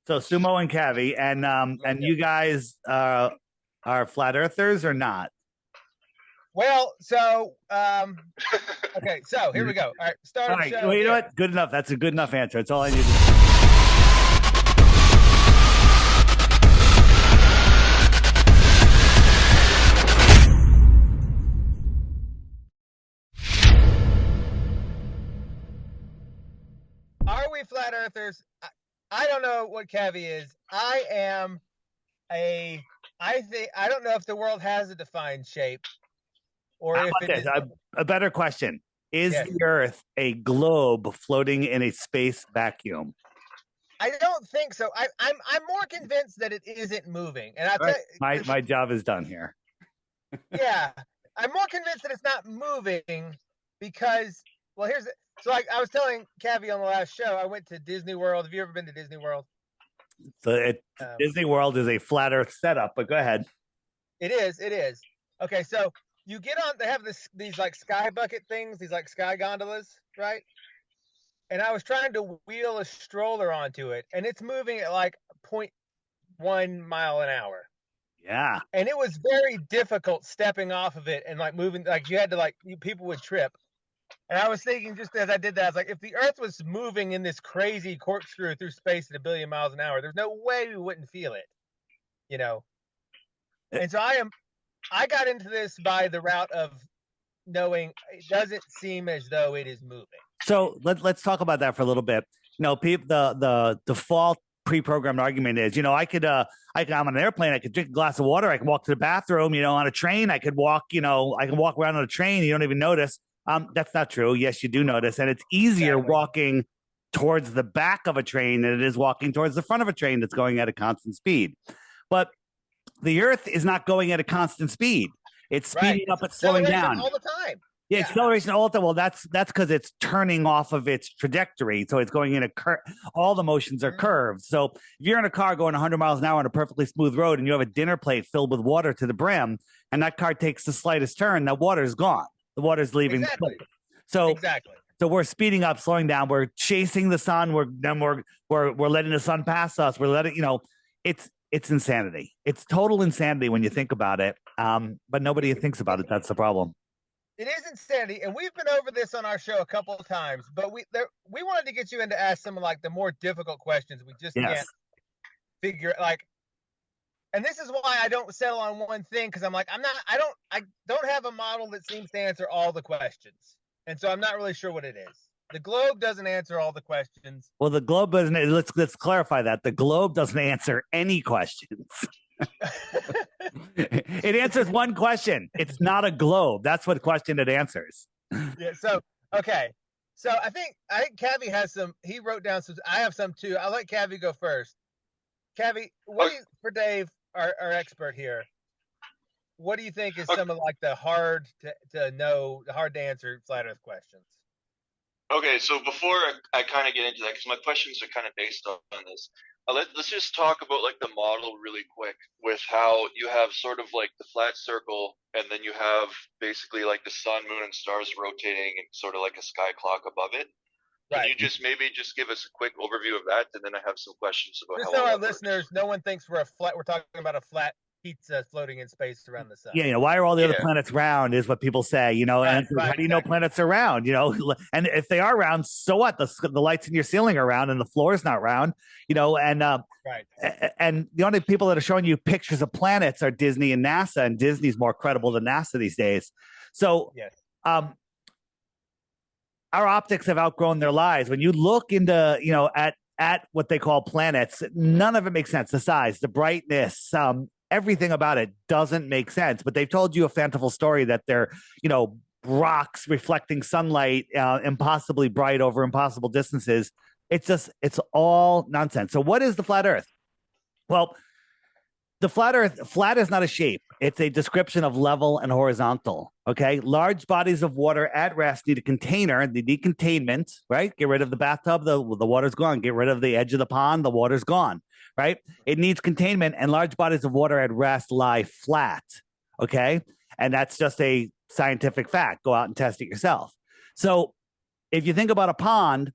So Sumo and Cavi, and you guys are flat earthers or not? Well, so okay, so here we go. All right, All start the right. show Well, you know here. what? Good enough. That's a good enough answer. That's all I need. Are we flat earthers? I don't know what Cavi is. I am a. I think I don't know if the world has a defined shape or How if about it this? is. A better question: is Yes, the Earth a globe floating in a space vacuum? I don't think so. I'm more convinced that it isn't moving, and I All right. tell My job is done here. yeah, I'm more convinced that it's not moving because well, here's it. So like I was telling Cavi on the last show, I went to Disney World. Have you ever been to Disney World? So Um, Disney World is a flat Earth setup. But go ahead. It is. It is. Okay, so you get on. They have these like sky bucket things, these like sky gondolas, right? And I was trying to wheel a stroller onto it, and it's moving at like 0.1 mile an hour, Yeah. and it was very difficult stepping off of it and like moving. Like you had to people would trip. And I was thinking just as I did that, I was like, if the Earth was moving in this crazy corkscrew through space at 1 billion miles an hour, there's no way we wouldn't feel it, you know. And so I got into this by the route of knowing it doesn't seem as though it is moving. So let's talk about that for a little bit. People, the default pre-programmed argument is, I'm on an airplane, I could drink a glass of water, I can walk to the bathroom, on a train, I could walk, I can walk around on a train, you don't even notice. That's not true. Yes, you do notice, and it's easier Exactly. walking towards the back of a train than it is walking towards the front of a train that's going at a constant speed. But the Earth is not going at a constant speed. It's speeding up, it's slowing down all the time. Yeah, acceleration all the well. That's because it's turning off of its trajectory, so it's going in a curve. All the motions are curved. So if you're in a car going 100 miles an hour on a perfectly smooth road, and you have a dinner plate filled with water to the brim, and that car takes the slightest turn, that water is gone. The water's leaving exactly. the plate. So exactly. So we're speeding up, slowing down. We're chasing the sun. We're letting the sun pass us. We're letting it's insanity. It's total insanity when you think about it. But nobody thinks about it. That's the problem. It is insanity, and we've been over this on our show a couple of times. But we wanted to get you in to ask some of like the more difficult questions. We just can't figure like. And this is why I don't settle on one thing because I'm like I don't have a model that seems to answer all the questions, and so I'm not really sure what it is. The globe doesn't answer all the questions. Well, the globe doesn't. Let's clarify that the globe doesn't answer any questions. It answers one question. It's not a globe. That's what question it answers. Yeah. So okay. So I think Cavi has some. He wrote down some. I have some too. I'll let Cavi go first. Cavi, what do you, for Dave, our expert here? What do you think is some of like the hard to know, the hard to answer flat Earth questions? Okay, so before I kind of get into that, because my questions are kind of based on this, let's just talk about like the model really quick with how you have sort of like the flat circle, and then you have basically like the sun, moon, and stars rotating, and sort of like a sky clock above it. Right. Can you just maybe just give us a quick overview of that, and then I have some questions about just how so our works. Listeners, no one thinks we're talking about a flat pizza floating in space around the sun. Yeah, why are all the other planets round is what people say, and how do you know planets are round, and if they are round, so what? The lights in your ceiling are round and the floor is not round, and the only people that are showing you pictures of planets are Disney and NASA, and Disney's more credible than NASA these days. So yes. Our optics have outgrown their lives. When you look into, at what they call planets, none of it makes sense. The size, the brightness, everything about it doesn't make sense. But they've told you a fanciful story that they're, rocks reflecting sunlight, impossibly bright over impossible distances. It's all nonsense. So what is the flat Earth? Well, the flat is not a shape. It's a description of level and horizontal. Okay. Large bodies of water at rest need a container. They need containment, right? Get rid of the bathtub. The water's gone. Get rid of the edge of the pond. The water's gone, right? It needs containment, and large bodies of water at rest lie flat. Okay. And that's just a scientific fact. Go out and test it yourself. So if you think about a pond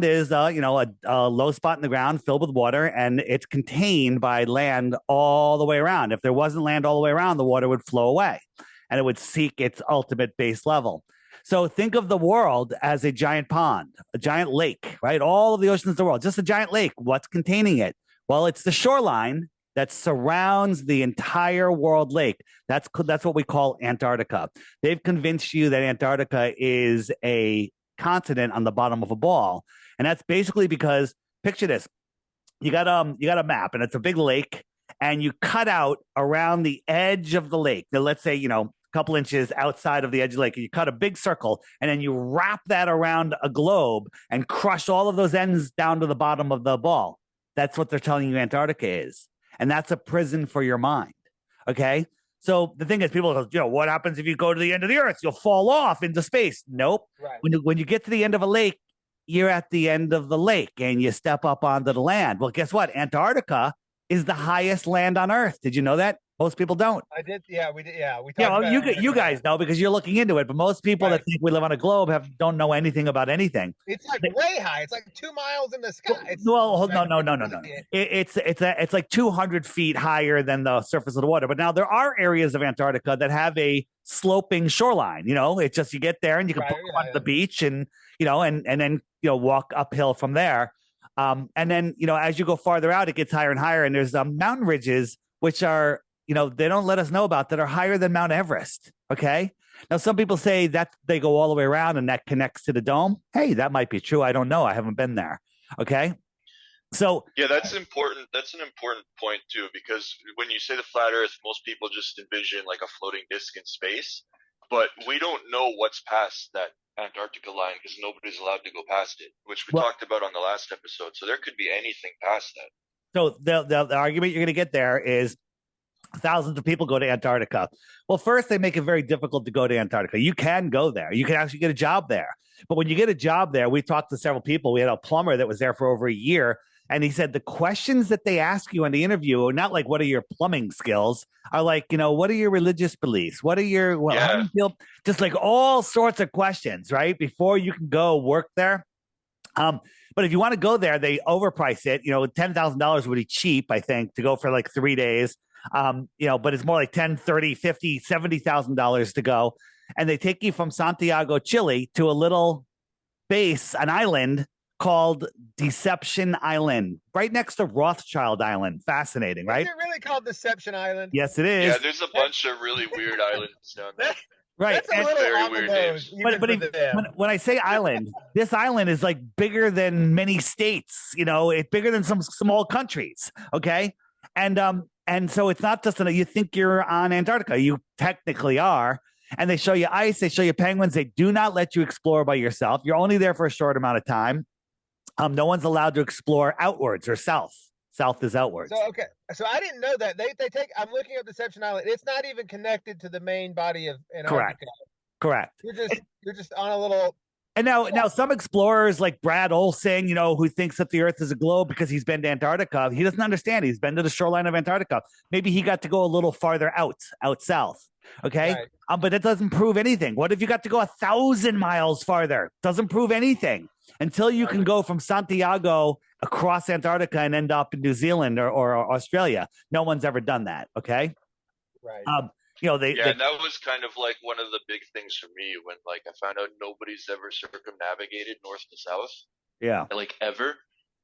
is a low spot in the ground filled with water, and it's contained by land all the way around. If there wasn't land all the way around, the water would flow away and it would seek its ultimate base level. So think of the world as a giant pond, a giant lake, right? All of the oceans of the world, just a giant lake. What's containing it? Well, it's the shoreline that surrounds the entire world lake. That's what we call Antarctica. They've convinced you that Antarctica is a continent on the bottom of a ball, and that's basically because, picture this: you got a map, and it's a big lake, and you cut out around the edge of the lake. Now, let's say a couple inches outside of the edge of the lake, and you cut a big circle, and then you wrap that around a globe and crush all of those ends down to the bottom of the ball. That's what they're telling you Antarctica is, and that's a prison for your mind. Okay. So the thing is, people go, what happens if you go to the end of the earth? You'll fall off into space. Nope. Right. When you get to the end of a lake, you're at the end of the lake and you step up onto the land. Well, guess what? Antarctica is the highest land on Earth. Did you know that? Most people don't. I did. Yeah, we did. Yeah, we talked Yeah, about you guys know because you're looking into it, but most people that think we live on a globe don't know anything about anything. It's like way high. It's like 2 miles in the sky. No. It's like 200 feet higher than the surface of the water. But now there are areas of Antarctica that have a sloping shoreline. It's just you get there and you can put on the beach and then walk uphill from there. And then as you go farther out, it gets higher and higher, and there's mountain ridges which are they don't let us know about that are higher than Mount Everest. Okay. Now, some people say that they go all the way around and that connects to the dome. Hey, that might be true. I don't know. I haven't been there. Okay. So yeah, that's important. That's an important point too, because when you say the flat Earth, most people just envision like a floating disc in space, but we don't know what's past that Antarctica line because nobody's allowed to go past it, which we talked about on the last episode. So there could be anything past that. So the argument you're going to get there is thousands of people go to Antarctica. Well, first, they make it very difficult to go to Antarctica. You can go there. You can actually get a job there. But when you get a job there, we talked to several people. We had a plumber that was there for over a year. And he said the questions that they ask you in the interview are not like, what are your plumbing skills? Are like, what are your religious beliefs? What are your, how do you feel? Just like all sorts of questions, right? Before you can go work there. But if you want to go there, they overprice it. $10,000 would be cheap, I think, to go for like 3 days. But it's more like $10,000, $30,000, $50,000, $70,000 to go. And they take you from Santiago, Chile to a little base, an island called Deception Island, right next to Rothschild Island. Fascinating, right? Is it really called Deception Island? Yes, it is. Yeah, there's a bunch of really weird islands down there. Right. That's a little very on the weird nose, names. But when I say island, this island is like bigger than many states. It's bigger than some small countries. Okay. And so it's not just you think you're on Antarctica. You technically are. And they show you ice. They show you penguins. They do not let you explore by yourself. You're only there for a short amount of time. No one's allowed to explore outwards or south. South is outwards. So, okay. So I didn't know that. They take, I'm looking up Deception Island. It's not even connected to the main body of Antarctica. Correct. You're just on a little. And now some explorers like Brad Olson, who thinks that the Earth is a globe because he's been to Antarctica, he doesn't understand. He's been to the shoreline of Antarctica. Maybe he got to go a little farther out south. Okay. Right. But it doesn't prove anything. What if you got to go 1,000 miles farther? Doesn't prove anything until you can go from Santiago across Antarctica and end up in New Zealand or Australia. No one's ever done that. Okay. Right. And that was kind of like one of the big things for me when like I found out nobody's ever circumnavigated north to south. Yeah. Like ever.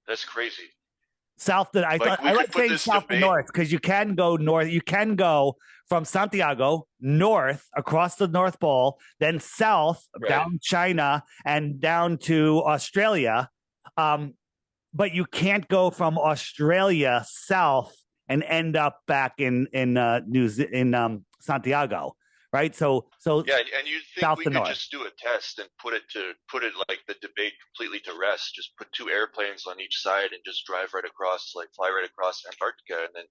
That's crazy. South to I like saying south to north because you can go north. You can go from Santiago north across the North Pole, then south down China and down to Australia. But you can't go from Australia south and end up back in Santiago, right? So yeah, and you think we could just do a test and put it like the debate completely to rest. Just put 2 airplanes on each side and just drive right across, like fly right across Antarctica, and then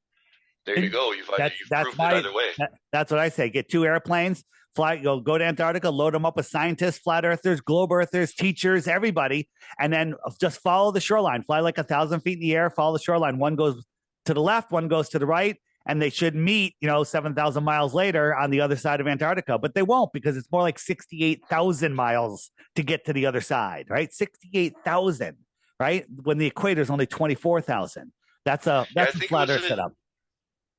there you go. You've proved it either way. That's what I say. Get 2 airplanes, go to Antarctica, load them up with scientists, flat earthers, globe earthers, teachers, everybody, and then just follow the shoreline. Fly like 1,000 feet in the air, follow the shoreline. One goes to the left, one goes to the right, and they should meet, 7,000 miles later on the other side of Antarctica, but they won't because it's more like 68,000 miles to get to the other side, right? 68,000, right? When the equator is only 24,000. That's a flat Earth setup.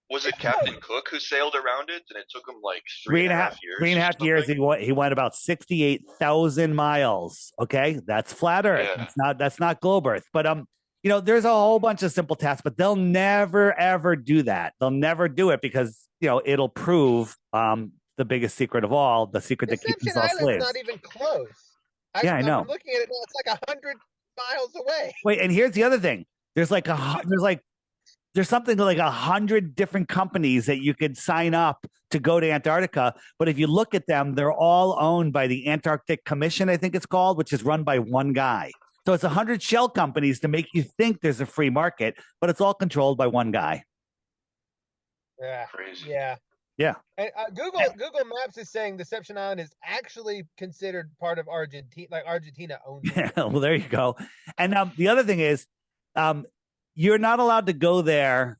Was it Captain Cook who sailed around it, and it took him like three and a half years? 3.5 years. He went about 68,000 miles. Okay, that's flat Earth. Yeah. That's not globe Earth. But there's a whole bunch of simple tasks, but they'll never ever do that. They'll never do it because it'll prove the biggest secret of all, the secret that keeps us all slaves. Not even close. I know. I'm looking at it now. It's like 100 miles away. Wait, and here's the other thing. There's something like 100 different companies that you could sign up to go to Antarctica. But if you look at them, they're all owned by the Antarctic Commission, I think it's called, which is run by one guy. So it's 100 shell companies to make you think there's a free market, but it's all controlled by one guy. Yeah. Crazy. Yeah. Yeah. And Google Maps is saying Deception Island is actually considered part of Argentina, like Argentina owns it. Yeah, well, there you go. And the other thing is, you're not allowed to go there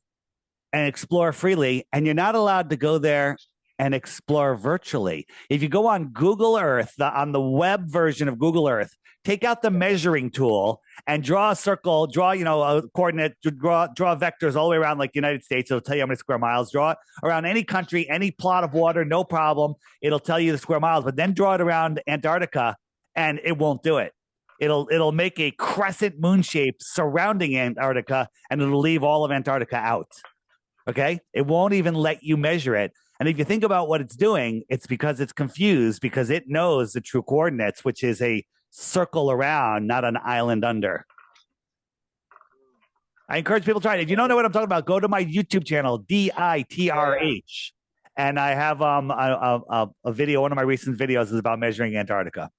and explore freely, and you're not allowed to go there and explore virtually. If you go on Google Earth, on the web version of Google Earth, take out the measuring tool and draw a circle, draw a coordinate, draw vectors all the way around like the United States. It'll tell you how many square miles. Draw it around any country, any plot of water, no problem. It'll tell you the square miles, but then draw it around Antarctica, and it won't do it. It'll make a crescent moon shape surrounding Antarctica, and it'll leave all of Antarctica out. Okay? It won't even let you measure it. And if you think about what it's doing, it's because it's confused, because it knows the true coordinates, which is a circle around, not an island under. I encourage people to try it. If you don't know what I'm talking about, go to my YouTube channel, DITRH. And I have a video, one of my recent videos is about measuring Antarctica.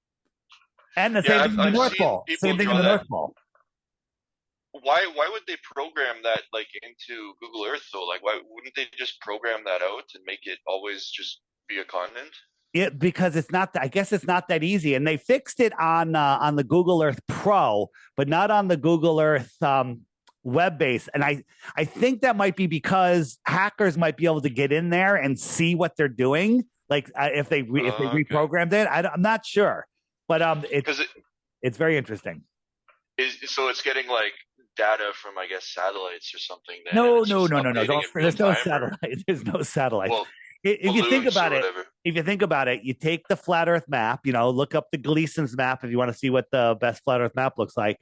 And the same thing in the North Pole. Same thing in the North Pole. Why would they program that like into Google Earth though? Like, why wouldn't they just program that out and make it always just be a continent? Because it's not. I guess it's not that easy, and they fixed it on the Google Earth Pro, but not on the Google Earth web base. And I think that might be because hackers might be able to get in there and see what they're doing. Like if they reprogrammed it, I'm not sure. But it's very interesting. So it's getting like data from, I guess, satellites or something. No. There's no satellite. There's no satellite. Well, if you think about it, you take the flat Earth map. Look up the Gleason's map if you want to see what the best flat Earth map looks like,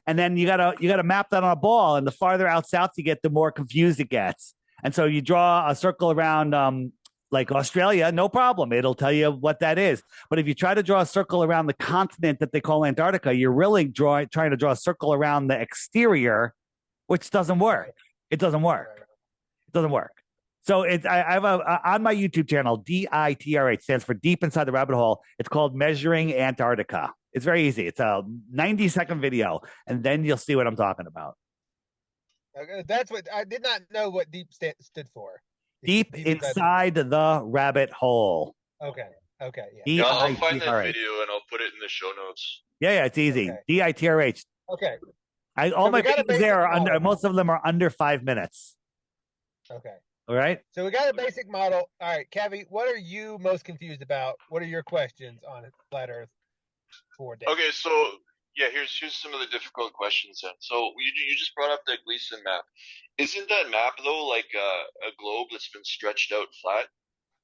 and then you gotta map that on a ball. And the farther out south you get, the more confused it gets. And so you draw a circle around like Australia, no problem. It'll tell you what that is. But if you try to draw a circle around the continent that they call Antarctica, you're really trying to draw a circle around the exterior, which doesn't work. It doesn't work. So I have on my YouTube channel, DITRH, stands for Deep Inside the Rabbit Hole. It's called Measuring Antarctica. It's very easy. It's a 90-second video, and then you'll see what I'm talking about. That's what I did not know what deep stood for. Deep inside the rabbit hole. Okay. Yeah, I'll find that video and I'll put it in the show notes. Yeah, it's easy. Okay. DITRH. Okay. All my videos there are under. Most of them are under 5 minutes. Okay. All right. So we got a basic model. All right, Cavi, what are you most confused about? What are your questions on Flat Earth 4 days? Okay, so yeah, here's some of the difficult questions then. So you just brought up the Gleason map. Isn't that map though like a globe that's been stretched out flat?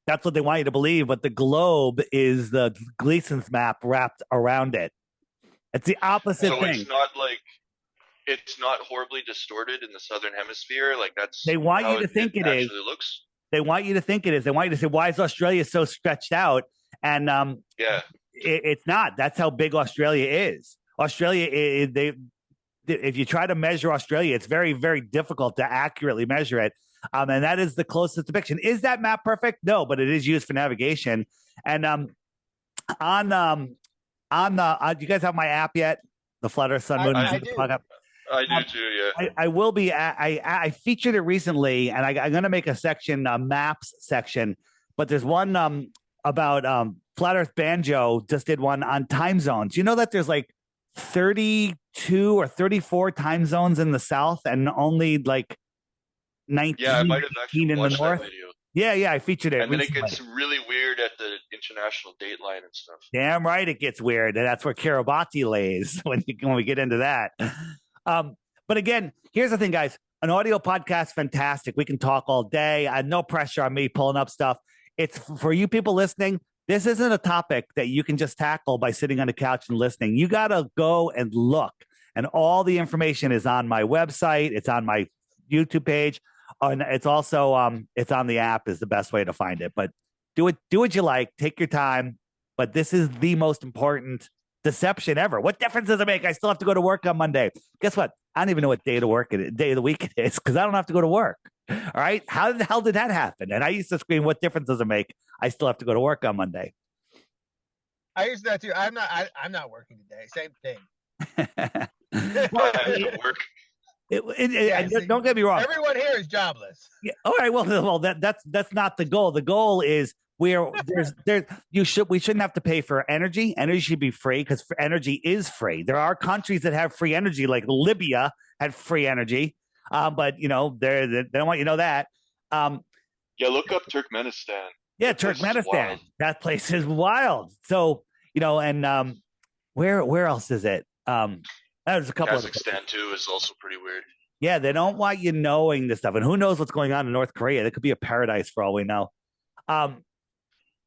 That's what they want you to believe, but the globe is the Gleason's map wrapped around it. It's the opposite thing. It's not horribly distorted in the southern hemisphere. Like that's they want you to think it is. Looks. They want you to think it is. They want you to say, "Why is Australia so stretched out?" And it's not. That's how big Australia is. Australia, if you try to measure Australia, it's very, very difficult to accurately measure it. And that is the closest depiction. Is that map perfect? No, but it is used for navigation. And do you guys have my app yet? The Flat Earth Sun Moon. I do. I do too. Yeah. I will be. I featured it recently, and I'm going to make a section, maps section. But there's one about Flat Earth Banjo. Just did one on time zones. You know that there's like 32 or 34 time zones in the South, and only like Yeah, I might have 19 actually in the watched that north. video. Yeah, I featured it And then it recently. gets really weird at the international date line and stuff. Damn right it gets weird. And that's where Kiribati lays when we get into that. But again, here's the thing, guys. An audio podcast, fantastic. We can talk all day. No pressure on me pulling up stuff. It's for you people listening. This isn't a topic that you can just tackle by sitting on the couch and listening. You got to go and look. And all the information is on my website. It's on my YouTube page. And it's also it's on the app is the best way to find it. But do what you like. Take your time. But this is the most important deception ever. What difference does it make? I still have to go to work on Monday. Guess what? I don't even know what day of the week it is because I don't have to go to work. All right. How the hell did that happen? And I used to scream, what difference does it make? I still have to go to work on Monday. I used to that too. I'm not working today. Same thing. Well, Work. Don't get me wrong. Everyone here is jobless. Yeah. All right. Well, that's not the goal. The goal is we shouldn't have to pay for energy. Energy should be free because energy is free. There are countries that have free energy, like Libya had free energy, but they don't want you to know that. Yeah, look up Turkmenistan. Yeah, Turkmenistan. That place is wild. So and where else is it? There's a couple. Kazakhstan too is also pretty weird. Yeah, they don't want you knowing this stuff, and who knows what's going on in North Korea? That could be a paradise for all we know.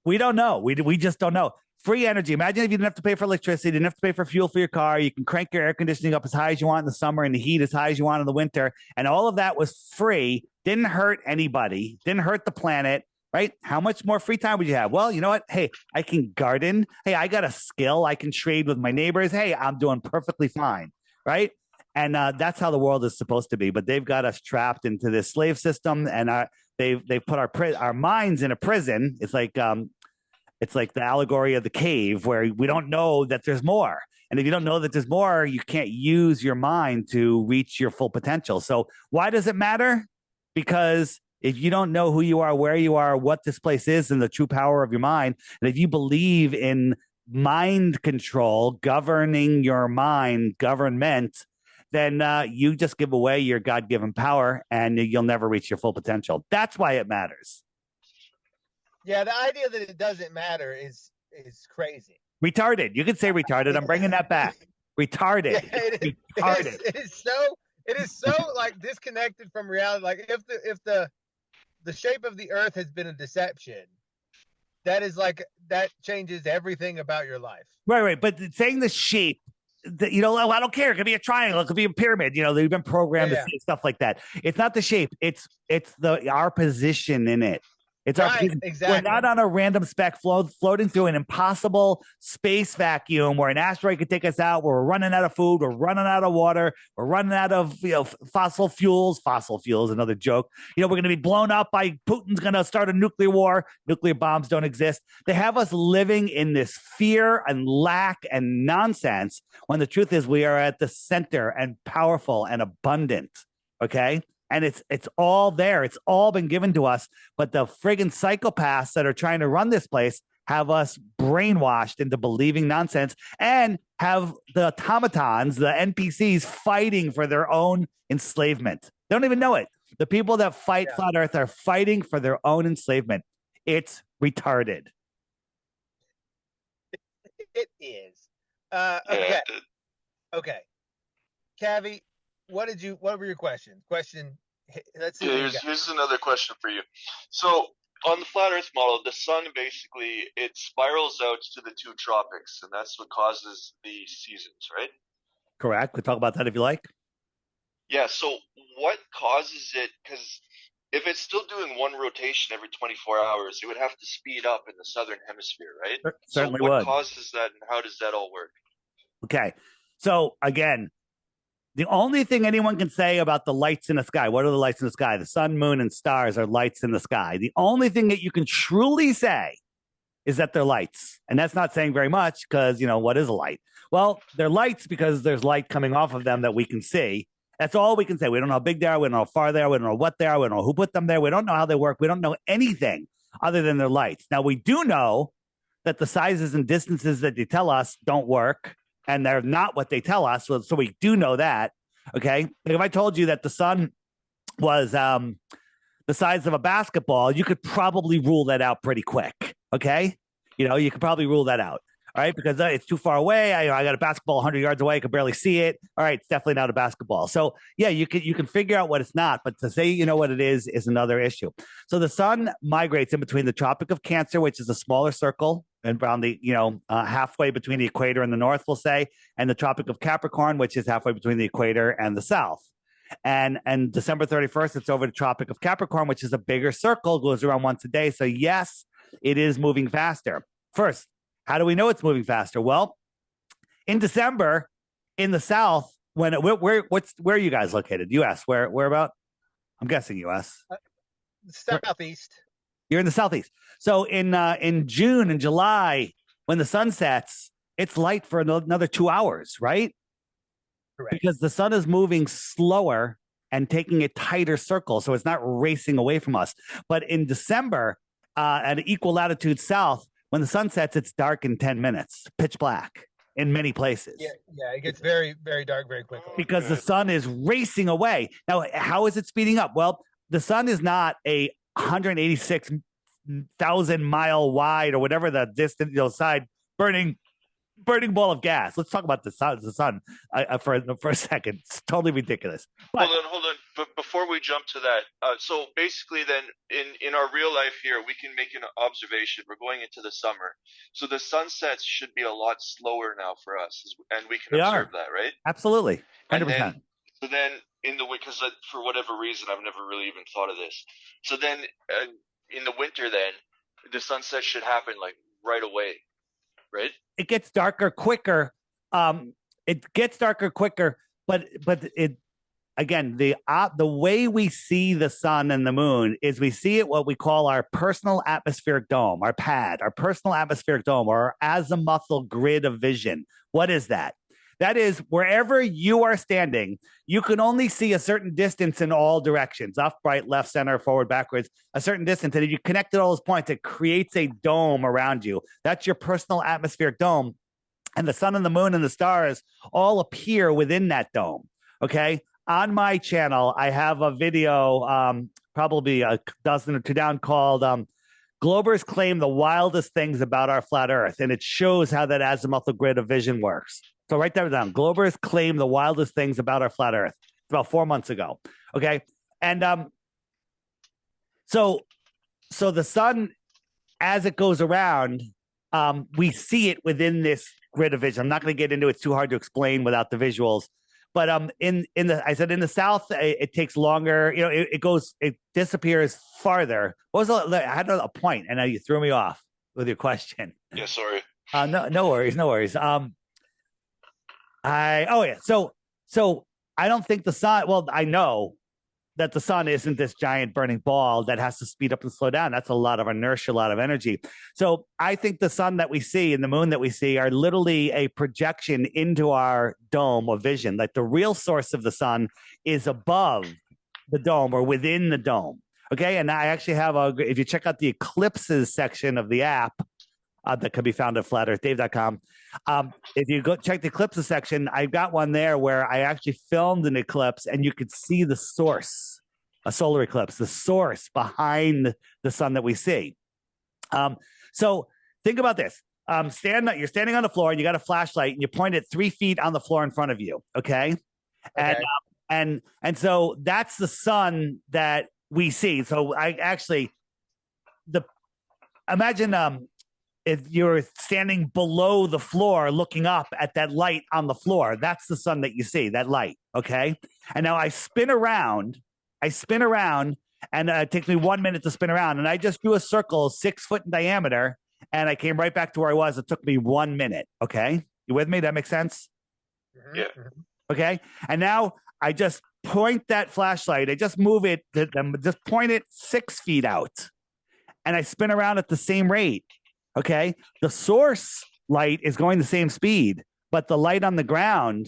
We don't know. We just don't know. Free energy. Imagine if you didn't have to pay for electricity, didn't have to pay for fuel for your car. You can crank your air conditioning up as high as you want in the summer and the heat as high as you want in the winter. And all of that was free. Didn't hurt anybody. Didn't hurt the planet, right? How much more free time would you have? Well, you know what? Hey, I can garden. Hey, I got a skill. I can trade with my neighbors. Hey, I'm doing perfectly fine, right? And that's how the world is supposed to be. But they've got us trapped into this slave system, and they've put our minds in a prison. It's like the allegory of the cave where we don't know that there's more. And if you don't know that there's more, you can't use your mind to reach your full potential. So why does it matter? Because if you don't know who you are, where you are, what this place is, and the true power of your mind, and if you believe in mind control, governing your mind, government, then you just give away your God-given power and you'll never reach your full potential. That's why it matters. Yeah, the idea that it doesn't matter is crazy. Retarded. You could say retarded. I'm bringing that back. Retarded. Yeah, retarded. It is so like disconnected from reality. Like if the shape of the earth has been a deception, that changes everything about your life. Right. But saying the shape, I don't care. It could be a triangle. It could be a pyramid. They've been programmed to say stuff like that. It's not the shape. It's our position in it. It's our position. Exactly. We're not on a random speck floating through an impossible space vacuum where an asteroid could take us out, where we're running out of food, we're running out of water, we're running out of fossil fuels. Fossil fuels, another joke. We're going to be blown up by Putin's going to start a nuclear war. Nuclear bombs don't exist. They have us living in this fear and lack and nonsense when the truth is we are at the center and powerful and abundant. Okay. And it's all there. It's all been given to us. But the friggin' psychopaths that are trying to run this place have us brainwashed into believing nonsense and have the automatons, the NPCs, fighting for their own enslavement. They don't even know it. The people that fight Flat Earth are fighting for their own enslavement. It's retarded. It is. Okay. Cavi, what were your questions? Let's see. Here's another question for you. So on the flat Earth model, the sun basically it spirals out to the two tropics, and that's what causes the seasons, right? Correct. We'll talk about that if you like. Yeah. So what causes it? Because if it's still doing one rotation every 24 hours, it would have to speed up in the southern hemisphere, right? Certainly so what would. causes that, and how does that all work? Okay. So again, the only thing anyone can say about the lights in the sky, what are the lights in the sky? The sun, moon, and stars are lights in the sky. The only thing that you can truly say is that they're lights. And that's not saying very much because, what is a light? Well, they're lights because there's light coming off of them that we can see. That's all we can say. We don't know how big they are. We don't know how far they are. We don't know what they are. We don't know who put them there. We don't know how they work. We don't know anything other than they're lights. Now, we do know that the sizes and distances that they tell us don't work. And they're not what they tell us. So we do know that. Okay. Like if I told you that the sun was the size of a basketball, you could probably rule that out pretty quick. Okay. You could probably rule that out. All right. Because it's too far away. I got a basketball 100 yards away. I could barely see it. All right. It's definitely not a basketball. So yeah, you can figure out what it's not, but to say, what it is another issue. So the sun migrates in between the Tropic of Cancer, which is a smaller circle and around the, halfway between the equator and the north, we'll say, and the Tropic of Capricorn, which is halfway between the equator and the south. And December 31st, it's over the Tropic of Capricorn, which is a bigger circle, goes around once a day. So yes, it is moving faster. First, how do we know it's moving faster? Well, in December, in the south, where are you guys located? U.S. Where about? I'm guessing U.S. Southeast. You're in the southeast. So in June and July, when the sun sets, it's light for another 2 hours, right? Correct. Because the sun is moving slower and taking a tighter circle, so it's not racing away from us. But in December, at equal latitude south, when the sun sets, it's dark in 10 minutes, pitch black in many places. Yeah, it gets very, very dark very quickly. Because the sun is racing away. Now, how is it speeding up? Well, the sun is not a 186,000 mile wide or whatever the distance, side burning ball of gas. Let's talk about the sun for a second. It's totally ridiculous. But, hold on. But before we jump to that, so basically then in our real life here, we can make an observation. We're going into the summer. So the sunsets should be a lot slower now for us, and we can observe that, right? Absolutely. 100%. So then because for whatever reason, I've never really even thought of this. So then in the winter then, the sunset should happen like right away, right? It gets darker quicker. But it again, the way we see the sun and the moon is we see it what we call our personal atmospheric dome, our PAD, our personal atmospheric dome, or our azimuthal grid of vision. What is that? That is, wherever you are standing, you can only see a certain distance in all directions, up, right, left, center, forward, backwards, a certain distance. And if you connect all those points, it creates a dome around you. That's your personal atmospheric dome. And the sun and the moon and the stars all appear within that dome. Okay. On my channel, I have a video, probably a dozen or two down, called Globers Claim the Wildest Things About Our Flat Earth. And it shows how that azimuthal grid of vision works. So write that down. Globers claim the wildest things about our flat Earth. It's about 4 months ago. Okay. And so the sun, as it goes around, we see it within this grid of vision. I'm not going to get into it. It's too hard to explain without the visuals. But in the south, it takes longer. It disappears farther. What was I had a point, and now you threw me off with your question. Yeah, sorry. No worries. So I don't think the sun. Well, I know that the sun isn't this giant burning ball that has to speed up and slow down. That's a lot of inertia, a lot of energy. So I think the sun that we see and the moon that we see are literally a projection into our dome of vision. Like the real source of the sun is above the dome or within the dome. Okay. And I actually have if you check out the eclipses section of the app, that can be found at flatearthdave.com. If you go check the eclipses section, I've got one there where I actually filmed an eclipse and you could see the source, a solar eclipse, the source behind the sun that we see. So think about this. You're standing on the floor and you got a flashlight and you point it 3 feet on the floor in front of you. Okay. And so that's the sun that we see. So imagine, if you're standing below the floor looking up at that light on the floor, that's the sun that you see, that light, okay? And now I spin around, and it takes me 1 minute to spin around, and I just drew a circle 6 foot in diameter, and I came right back to where I was. It took me 1 minute, okay? You with me? That makes sense? Yeah. Okay? And now I just point that flashlight, I just move it, just point it 6 feet out, and I spin around at the same rate. Okay. The source light is going the same speed, but the light on the ground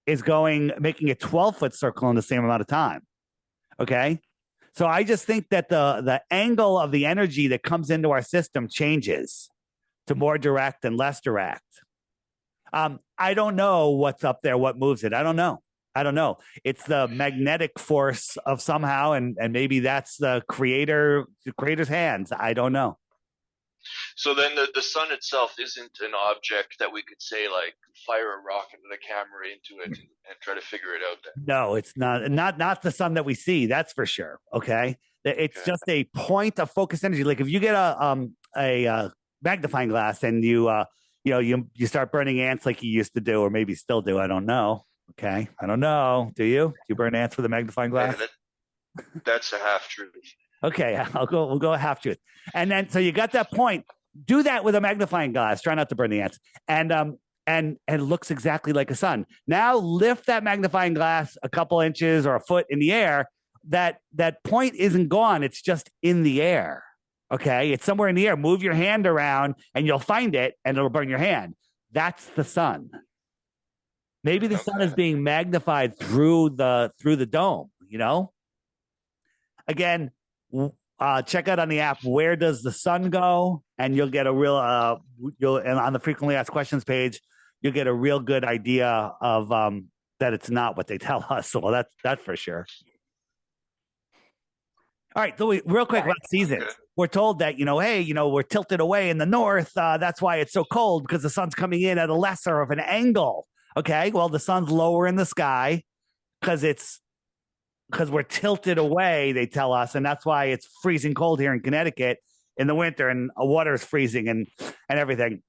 is making a 12-foot circle in the same amount of time. Okay. So I just think that the angle of the energy that comes into our system changes to more direct and less direct. I don't know what's up there, what moves it. I don't know. I don't know. It's the magnetic force of somehow, and maybe that's the creator's hands. I don't know. So then the sun itself isn't an object that we could say like fire a rocket and a camera into it and try to figure it out then. No, it's not the sun that we see. That's for sure. Okay, it's just a point of focused energy. Like if you get a magnifying glass and you start burning ants like you used to do, or maybe still do. I don't know. Okay, I don't know. Do you burn ants with a magnifying glass? Yeah, that's a half truth. Okay, we'll go a half truth. And then so you got that point. Do that with a magnifying glass. Try not to burn the ants. And it looks exactly like a sun. Now lift that magnifying glass a couple inches or a foot in the air. That point isn't gone. It's just in the air. Okay, it's somewhere in the air. Move your hand around and you'll find it and it'll burn your hand. That's the sun. Maybe the sun is being magnified through the dome, Again, check out on the app, where does the sun go? And you'll get a real, and on the frequently asked questions page, you'll get a real good idea of that it's not what they tell us. So that's for sure. All right, so real quick about seasons. We're told that, we're tilted away in the north. That's why it's so cold, because the sun's coming in at a lesser of an angle. Okay, well, the sun's lower in the sky because we're tilted away, they tell us, and that's why it's freezing cold here in Connecticut in the winter, and water is freezing and everything.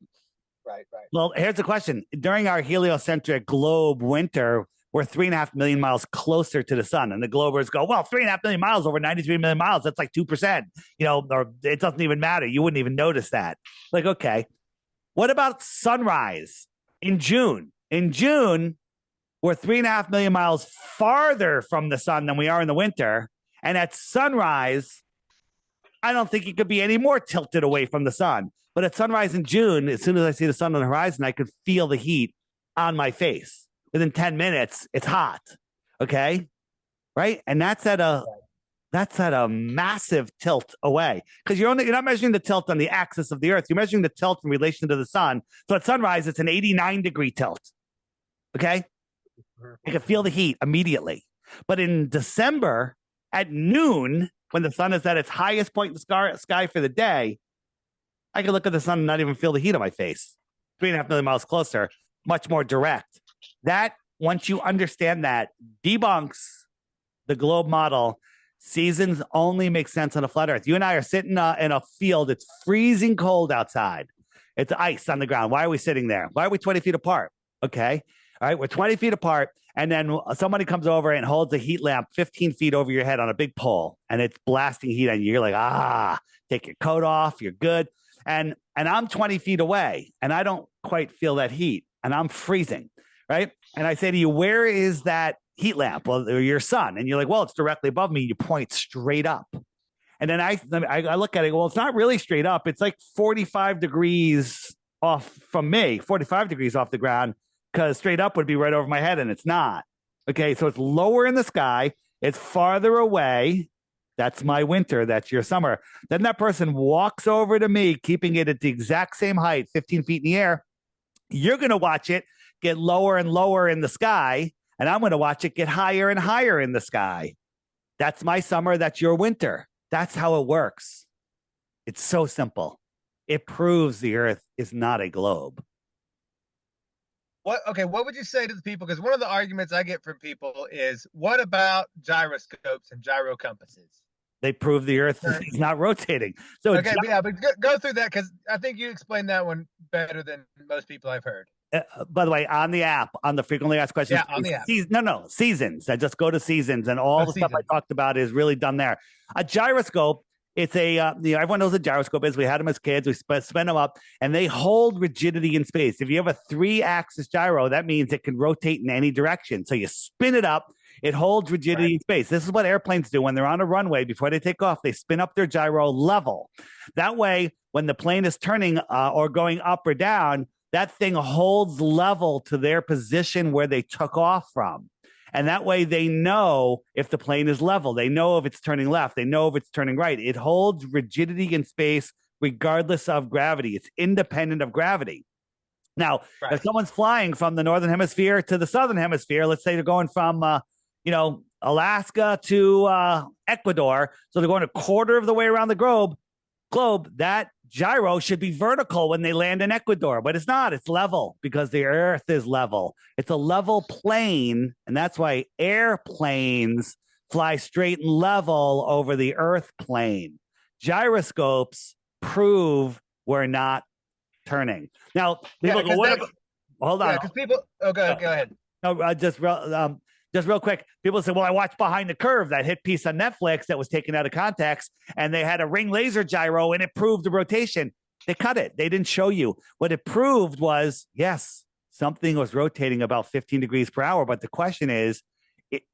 Right. Well, here's the question. During our heliocentric globe winter, we're 3.5 million miles closer to the sun. And the globers go, well, 3.5 million miles over 93 million miles, that's like 2%, or it doesn't even matter. You wouldn't even notice that. Like, okay, what about sunrise in June? In June, we're 3.5 million miles farther from the sun than we are in the winter. And at sunrise, I don't think it could be any more tilted away from the sun. But at sunrise in June, as soon as I see the sun on the horizon, I could feel the heat on my face. Within 10 minutes, it's hot. Okay? Right? And that's at a massive tilt away. Because you're not measuring the tilt on the axis of the Earth. You're measuring the tilt in relation to the sun. So at sunrise, it's an 89-degree tilt. Okay? You can feel the heat immediately. But in December, at noon, when the sun is at its highest point in the sky for the day, I can look at the sun and not even feel the heat on my face. 3.5 million miles closer, much more direct. That, once you understand that, debunks the globe model. Seasons only make sense on a flat Earth. You and I are sitting in a field. It's freezing cold outside. It's ice on the ground. Why are we sitting there? Why are we 20 feet apart? Okay. All right. We're 20 feet apart. And then somebody comes over and holds a heat lamp 15 feet over your head on a big pole, and it's blasting heat on you. You're like, take your coat off. You're good. And I'm 20 feet away, and I don't quite feel that heat, and I'm freezing. Right. And I say to you, where is that heat lamp? Well, or your sun. And you're like, well, it's directly above me. You point straight up. And then I look at it. Well, it's not really straight up. It's like 45 degrees off from me, 45 degrees off the ground, because straight up would be right over my head, and it's not. Okay, so it's lower in the sky. It's farther away. That's my winter. That's your summer. Then that person walks over to me, keeping it at the exact same height, 15 feet in the air. You're going to watch it get lower and lower in the sky, and I'm going to watch it get higher and higher in the sky. That's my summer. That's your winter. That's how it works. It's so simple. It proves the Earth is not a globe. What would you say to the people? Because one of the arguments I get from people is, what about gyroscopes and gyro compasses? They prove the Earth is not rotating. So okay, but go through that, because I think you explained that one better than most people I've heard. By the way, on the app, on the frequently asked questions, on the app. Seasons. I just go to seasons, and all the stuff I talked about is really done there. A gyroscope, it's everyone knows what a gyroscope is. We had them as kids. We spin them up, and they hold rigidity in space. If you have a 3-axis gyro, that means it can rotate in any direction. So you spin it up, it holds rigidity in space. This is what airplanes do when they're on a runway. Before they take off, they spin up their gyro level. That way, when the plane is turning or going up or down, that thing holds level to their position where they took off from. And that way they know if the plane is level. They know if it's turning left. They know if it's turning right. It holds rigidity in space regardless of gravity. It's independent of gravity. Now, Right. if someone's flying from the northern hemisphere to the southern hemisphere, let's say they're going from, Alaska to Ecuador, so they're going a quarter of the way around the globe, that gyro should be vertical when they land in Ecuador, but it's not. It's level because the Earth is level. It's a level plane, and that's why airplanes fly straight and level over the Earth plane. Gyroscopes prove we're not turning. Now, people go, what about, hold on. Yeah, because people, go ahead. No, just real quick, people say, well, I watched Behind the Curve, that hit piece on Netflix that was taken out of context, and they had a ring laser gyro, and it proved the rotation. They cut it. They didn't show you. What it proved was, yes, something was rotating about 15 degrees per hour, but the question is it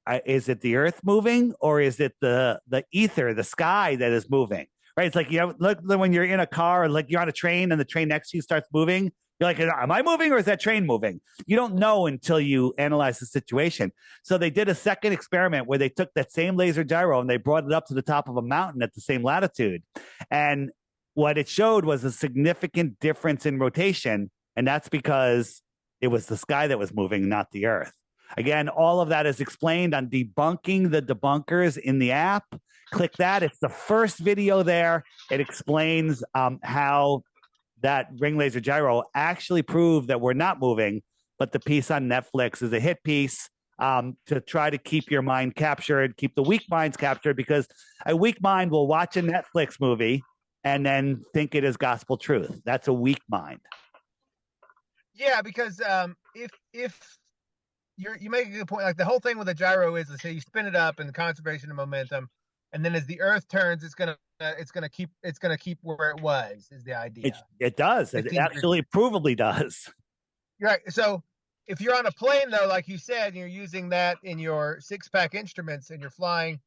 the Earth moving, or is it the ether, the sky that is moving? Right? It's like, look, when you're in a car, or like you're on a train, and the train next to you starts moving, you're like, am I moving or is that train moving? You don't know until you analyze the situation. So they did a second experiment where they took that same laser gyro and they brought it up to the top of a mountain at the same latitude. And what it showed was a significant difference in rotation. And that's because it was the sky that was moving, not the Earth. Again, all of that is explained on Debunking the Debunkers in the app. Click that. It's the first video there. It explains how that ring laser gyro actually proved that we're not moving, but the piece on Netflix is a hit piece to try to keep your mind captured, keep the weak minds captured, because a weak mind will watch a Netflix movie and then think it is gospel truth. That's a weak mind. Yeah, because if you make a good point, like the whole thing with a gyro is, let's say you spin it up and the conservation of momentum, and then as the Earth turns, it's gonna keep where it was, is the idea. It does. It actually provably does. Right. So if you're on a plane, though, like you said, and you're using that in your 6-pack instruments and you're flying,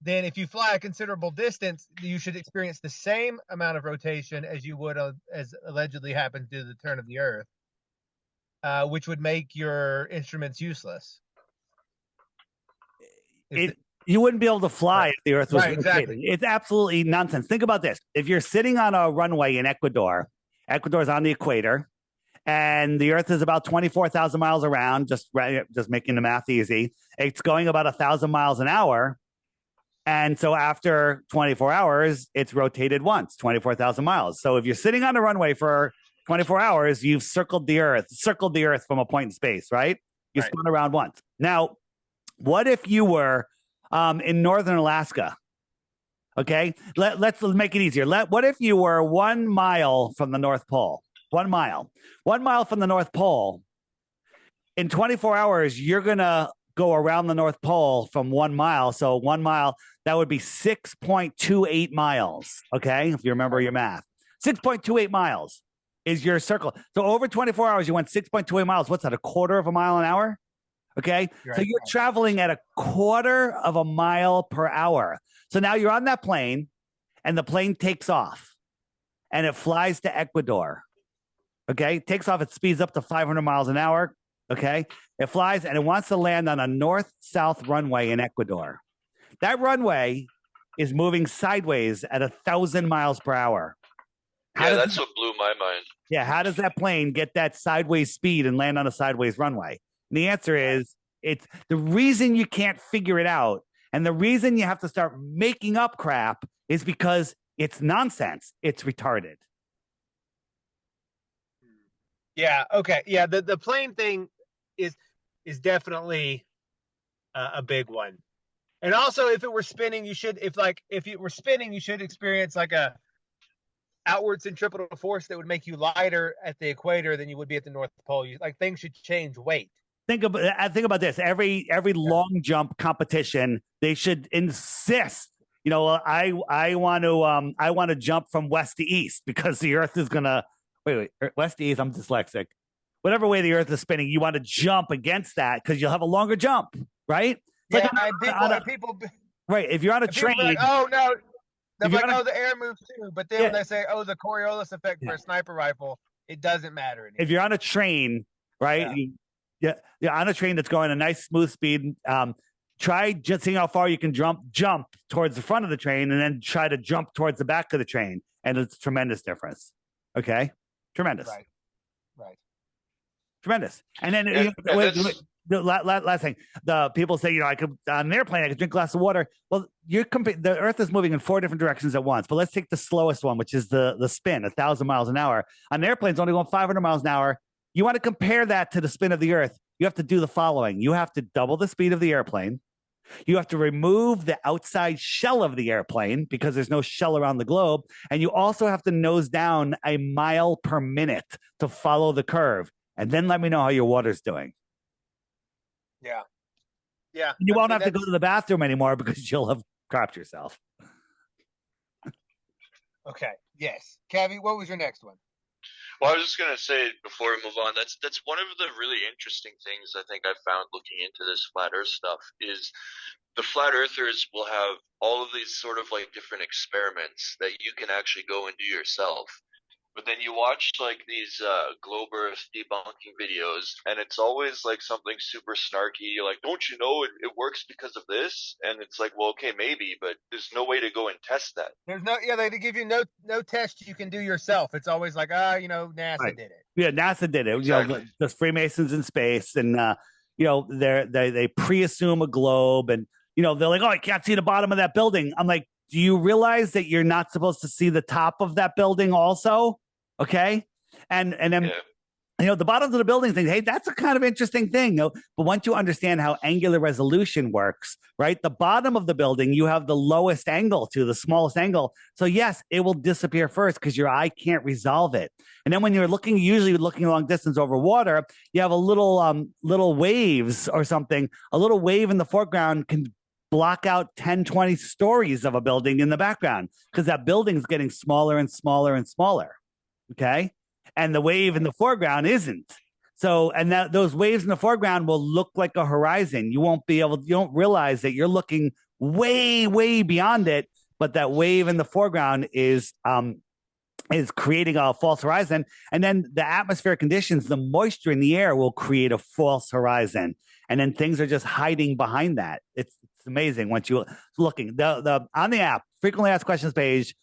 then if you fly a considerable distance, you should experience the same amount of rotation as you would as allegedly happens due to the turn of the Earth, which would make your instruments useless. You wouldn't be able to fly if the Earth was rotating. Exactly. It's absolutely nonsense. Think about this. If you're sitting on a runway in Ecuador is on the equator, and the Earth is about 24,000 miles around, just making the math easy. It's going about 1,000 miles an hour. And so after 24 hours, it's rotated once, 24,000 miles. So if you're sitting on a runway for 24 hours, you've circled the Earth from a point in space, right? You spun around once. Now, what if you were in northern Alaska? Okay, let's make it easier. What if you were 1 mile from the North Pole? 1 mile. 1 mile from the North Pole. In 24 hours, you're going to go around the North Pole from 1 mile. So 1 mile, that would be 6.28 miles. Okay, if you remember your math. 6.28 miles is your circle. So over 24 hours, you went 6.28 miles. What's that, a quarter of a mile an hour? Okay, right. So you're traveling at a quarter of a mile per hour. So now you're on that plane, and the plane takes off, and it flies to Ecuador. Okay, it takes off, it speeds up to 500 miles an hour. Okay, it flies, and it wants to land on a north-south runway in Ecuador. That runway is moving sideways at 1,000 miles per hour. That's what blew my mind. Yeah, how does that plane get that sideways speed and land on a sideways runway? And the answer is, it's the reason you can't figure it out, and the reason you have to start making up crap is because it's nonsense. It's retarded. Yeah. Okay. Yeah. The plane thing is definitely a big one. And also, if it were spinning, if it were spinning, you should experience like a outward centripetal force that would make you lighter at the equator than you would be at the North Pole. Things should change weight. Think about this. Every long jump competition, they should insist. I want to jump from west to east because the Earth is gonna west to east. I'm dyslexic. Whatever way the Earth is spinning, you want to jump against that because you'll have a longer jump, right? Yeah, people. Right. If you're on a train, like, oh no, they're like, the air moves too. But then when they say, oh, the Coriolis effect for a sniper rifle, it doesn't matter anymore. If you're on a train, right? Yeah. You're on a train that's going a nice smooth speed. Try just seeing how far you can jump towards the front of the train, and then try to jump towards the back of the train, and it's a tremendous difference. Okay, tremendous. Right. Tremendous. And then last thing, the people say, I could on an airplane, I could drink a glass of water. Well, the Earth is moving in 4 different directions at once. But let's take the slowest one, which is the spin, 1,000 miles an hour. An airplane's only going 500 miles an hour. You want to compare that to the spin of the Earth? You have to do the following. You have to double the speed of the airplane. You have to remove the outside shell of the airplane because there's no shell around the globe. And you also have to nose down 1 mile per minute to follow the curve. And then let me know how your water's doing. Yeah. Yeah. You won't have to go to the bathroom anymore because you'll have crapped yourself. Okay. Yes. Cavi, what was your next one? Well, I was just gonna say before we move on, that's one of the really interesting things I think I found looking into this flat Earth stuff is the flat earthers will have all of these sort of like different experiments that you can actually go and do yourself. But then you watch like these globe Earth debunking videos, and it's always like something super snarky. You're like, don't you know it works because of this? And it's like, well, okay, maybe, but there's no way to go and test that. There's no, they give you no test you can do yourself. It's always like, NASA right. did it. Yeah, NASA did it. Exactly. The Freemasons in space, and they pre-assume a globe, and they're like, oh, I can't see the bottom of that building. I'm like, do you realize that you're not supposed to see the top of that building also? Okay. And then, the bottoms of the building thing, hey, that's a kind of interesting thing. But once you understand how angular resolution works, right? The bottom of the building, you have the lowest angle to the smallest angle. So yes, it will disappear first because your eye can't resolve it. And then when you're usually looking long distance over water, you have a little waves or something. A little wave in the foreground can block out 10, 20 stories of a building in the background because that building is getting smaller and smaller and smaller. Okay. And the wave in the foreground isn't. So, and those waves in the foreground will look like a horizon. You don't realize that you're looking way, way beyond it, but that wave in the foreground is creating a false horizon. And then the atmospheric conditions, the moisture in the air will create a false horizon. And then things are just hiding behind that. It's amazing once you're looking. On the app, frequently asked questions page,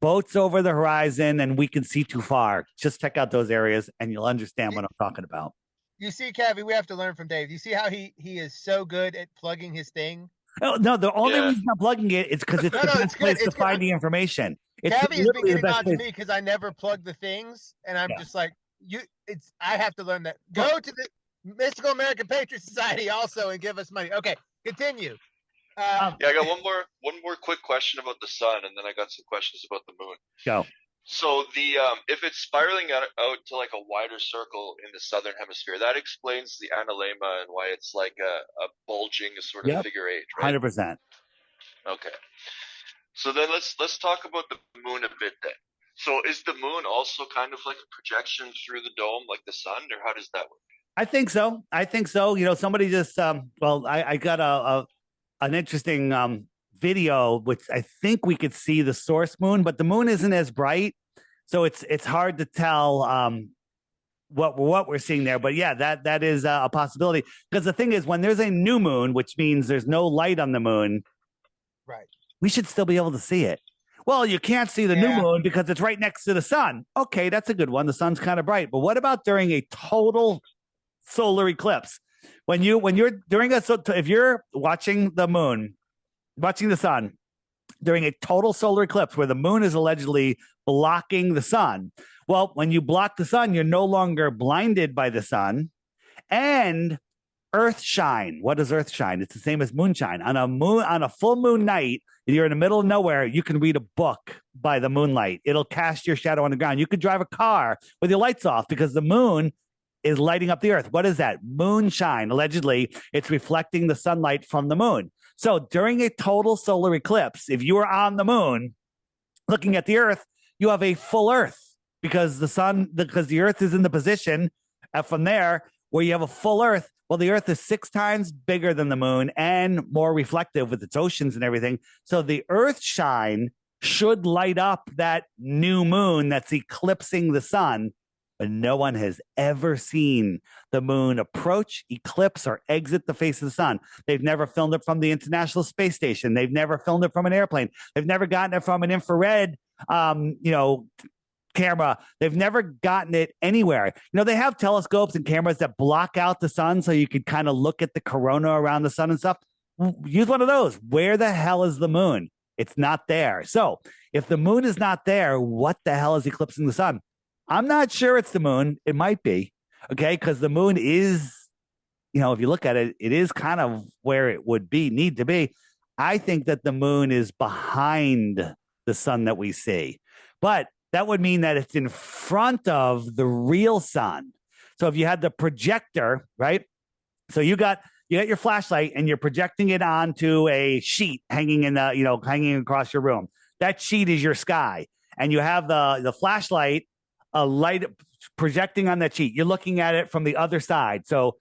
boats over the horizon and we can see too far. Just check out those areas and you'll understand what I'm talking about. You see, Cavi, we have to learn from Dave. You see how he is so good at plugging his thing? Oh, no, the only reason I'm plugging it is because it's the best place to find the information. Cavi has been getting on to me because I never plug the things, and I'm just like, I have to learn that. Go to the Mystical American Patriot Society also and give us money. Okay, continue. I got one more quick question about the sun, and then I got some questions about the moon. Go. So if it's spiraling out to like a wider circle in the southern hemisphere, that explains the analemma and why it's like a bulging sort of figure eight, right? 100%. Okay. So then let's talk about the moon a bit then. So is the moon also kind of like a projection through the dome like the sun, or how does that work? I think so. Somebody just I got an interesting video, which I think we could see the source moon, but the moon isn't as bright, so it's hard to tell what we're seeing there. But yeah, that is a possibility, because the thing is, when there's a new moon, which means there's no light on the moon, right, we should still be able to see it. Well, you can't see the new moon because it's right next to the sun. Okay, that's a good one. The sun's kind of bright, but what about during a total solar eclipse? When you're during if you're watching the moon, watching the sun during a total solar eclipse where the moon is allegedly blocking the sun. Well, when you block the sun, you're no longer blinded by the sun. And earth shine. What is earth shine? It's the same as moonshine. On a full moon night, if you're in the middle of nowhere, you can read a book by the moonlight. It'll cast your shadow on the ground. You could drive a car with your lights off because the moon is lighting up the earth. What is that? Moonshine. Allegedly, it's reflecting the sunlight from the moon. So during a total solar eclipse, if you are on the moon looking at the earth, you have a full earth because the earth is in the position from there where you have a full earth. Well, the earth is 6 times bigger than the moon and more reflective with its oceans and everything. So the earth shine should light up that new moon that's eclipsing the sun. But no one has ever seen the moon approach, eclipse, or exit the face of the sun. They've never filmed it from the International Space Station. They've never filmed it from an airplane. They've never gotten it from an infrared, camera. They've never gotten it anywhere. They have telescopes and cameras that block out the sun so you can kind of look at the corona around the sun and stuff. Use one of those. Where the hell is the moon? It's not there. So if the moon is not there, what the hell is eclipsing the sun? I'm not sure it's the moon. It might be, okay, because the moon is, if you look at it, it is kind of where it would need to be. I think that the moon is behind the sun that we see. But that would mean that it's in front of the real sun. So if you had the projector, right? So you got your flashlight and you're projecting it onto a sheet hanging hanging across your room. That sheet is your sky. And you have the flashlight, a light projecting on that sheet. You're looking at it from the other side. So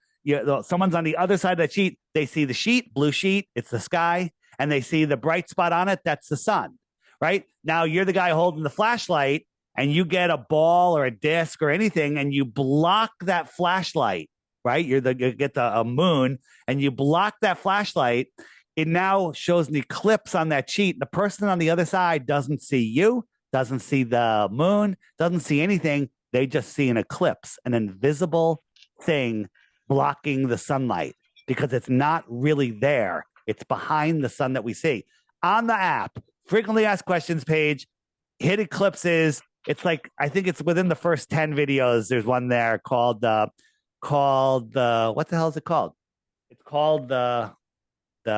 someone's on the other side of that sheet. They see the sheet, blue sheet, it's the sky. And they see the bright spot on it. That's the sun. Right now, you're the guy holding the flashlight and you get a ball or a disc or anything and you block that flashlight, right? You get a moon and you block that flashlight. It now shows an eclipse on that sheet. The person on the other side doesn't see you, doesn't see the moon, doesn't see anything. They just see an eclipse, an invisible thing blocking the sunlight because it's not really there. It's behind the sun that we see. On the app, frequently asked questions page, hit eclipses. It's like, I think it's within the first 10 videos. There's one there called what the hell is it called? It's called what the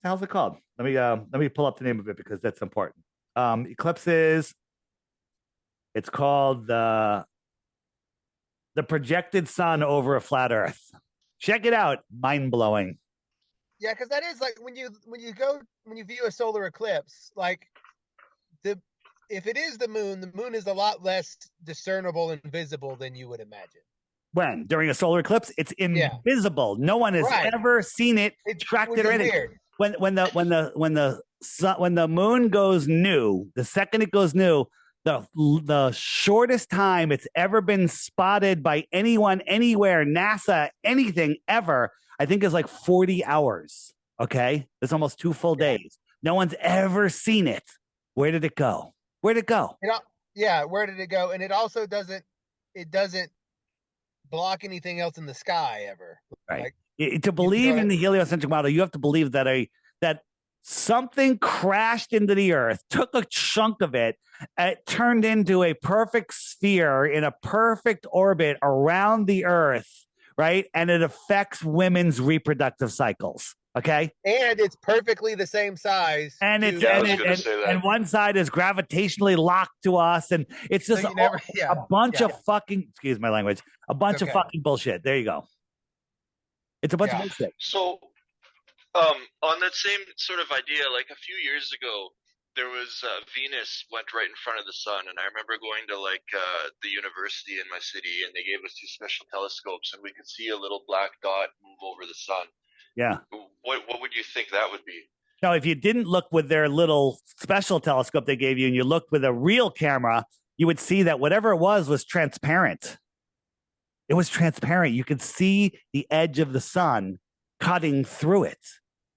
hell is it called? Let me pull up the name of it because that's important. Eclipses. It's called the projected sun over a flat earth. Check it out. Mind blowing. Yeah, because that is like when you view a solar eclipse, like if it is the moon is a lot less discernible and visible than you would imagine. When? During a solar eclipse, it's invisible. No one has ever seen it, tracked it or anything. Weird. When the moon goes new, the second it goes new, the shortest time it's ever been spotted by anyone, anywhere, NASA, anything ever, I think is like 40 hours. Okay. It's almost 2 full days. No one's ever seen it. Where did it go? Where'd it go? Where did it go? And it also doesn't block anything else in the sky ever. Right. To believe in the heliocentric model, you have to believe that that something crashed into the earth, took a chunk of it, it turned into a perfect sphere in a perfect orbit around the earth, right? And it affects women's reproductive cycles. Okay. And it's perfectly the same size. And and one side is gravitationally locked to us. And it's just a bunch of fucking, excuse my language, a bunch of fucking bullshit. There you go. It's a bunch of bullshit. So, on that same sort of idea, like a few years ago, there was Venus went right in front of the sun, and I remember going to the university in my city, and they gave us 2 special telescopes, and we could see a little black dot move over the sun. Yeah. What would you think that would be? Now, if you didn't look with their little special telescope they gave you, and you looked with a real camera, you would see that whatever it was transparent. It was transparent. You could see the edge of the sun cutting through it.